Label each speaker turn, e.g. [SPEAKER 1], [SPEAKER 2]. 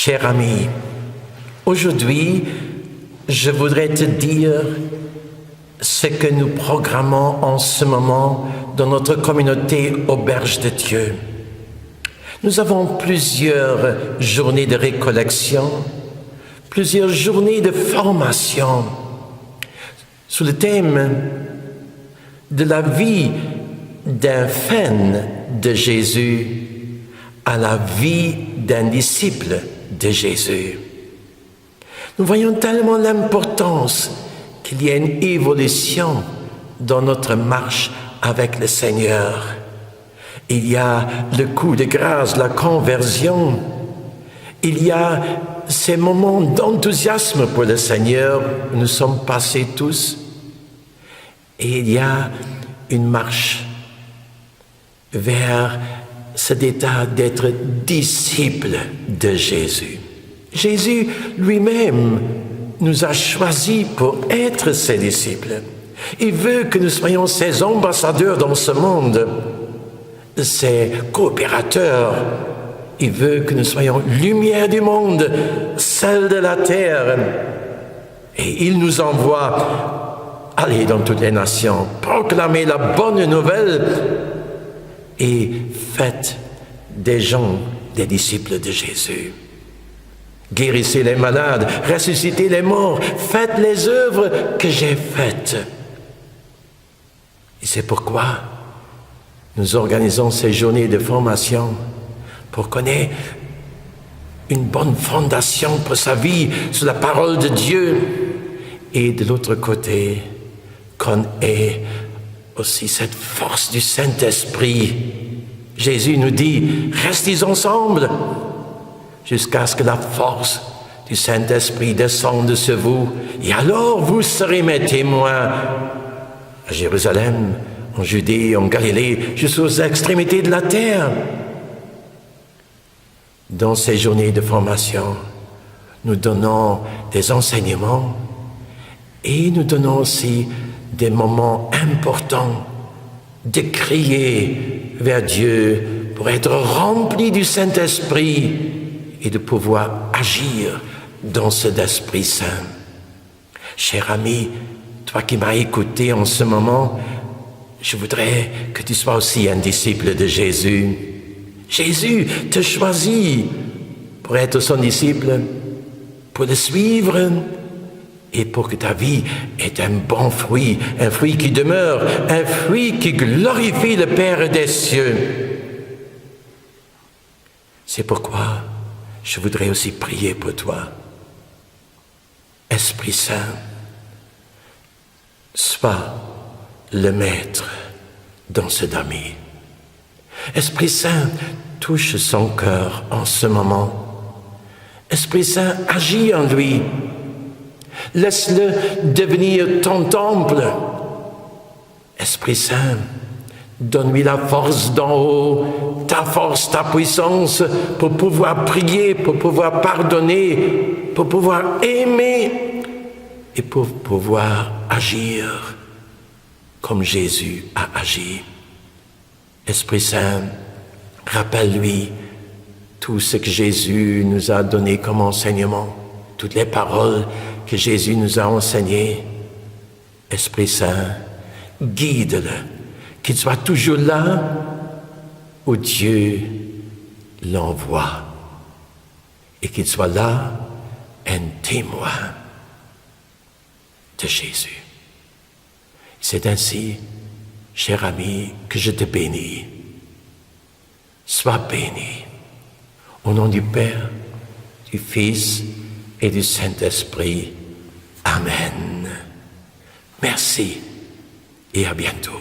[SPEAKER 1] Cher ami, aujourd'hui, je voudrais te dire ce que nous programmons en ce moment dans notre communauté Auberge de Dieu. Nous avons plusieurs journées de récollection, plusieurs journées de formation sous le thème de la vie d'un fan de Jésus à la vie d'un disciple de Jésus. Nous voyons tellement l'importance qu'il y ait une évolution dans notre marche avec le Seigneur. Il y a le coup de grâce, la conversion. Il y a ces moments d'enthousiasme pour le Seigneur où nous sommes passés tous. Et il y a une marche vers cet état d'être disciple de Jésus. Jésus lui-même nous a choisis pour être ses disciples. Il veut que nous soyons ses ambassadeurs dans ce monde, ses coopérateurs. Il veut que nous soyons lumière du monde, sel de la terre. Et il nous envoie aller dans toutes les nations, proclamer la bonne nouvelle et faites des gens des disciples de Jésus. Guérissez les malades, ressuscitez les morts, faites les œuvres que j'ai faites. Et c'est pourquoi nous organisons ces journées de formation pour qu'on ait une bonne fondation pour sa vie sur la parole de Dieu et de l'autre côté, qu'on ait aussi cette force du Saint-Esprit. Jésus nous dit, restez ensemble jusqu'à ce que la force du Saint-Esprit descende sur vous. Et alors vous serez mes témoins à Jérusalem, en Judée, en Galilée, jusqu'aux extrémités de la terre. Dans ces journées de formation, nous donnons des enseignements et nous donnons aussi des moments importants de crier vers Dieu pour être remplis du Saint-Esprit et de pouvoir agir dans cet Esprit Saint. Cher ami, toi qui m'as écouté en ce moment, je voudrais que tu sois aussi un disciple de Jésus. Jésus te choisit pour être son disciple, pour le suivre et pour que ta vie ait un bon fruit, un fruit qui demeure, un fruit qui glorifie le Père des cieux. C'est pourquoi je voudrais aussi prier pour toi. Esprit Saint, sois le maître dans cet ami. Esprit Saint, touche son cœur en ce moment. Esprit Saint, agis en lui. Laisse-le devenir ton temple. Esprit Saint, donne-lui la force d'en haut, ta force, ta puissance pour pouvoir prier, pour pouvoir pardonner, pour pouvoir aimer et pour pouvoir agir comme Jésus a agi. Esprit Saint, rappelle-lui tout ce que Jésus nous a donné comme enseignement, toutes les paroles que Jésus nous a enseignées. Esprit Saint, guide-le, qu'il soit toujours là où Dieu l'envoie et qu'il soit là un témoin de Jésus. C'est ainsi, cher ami, que je te bénis. Sois béni. Au nom du Père, du Fils et du Saint-Esprit. Amen. Merci et à bientôt.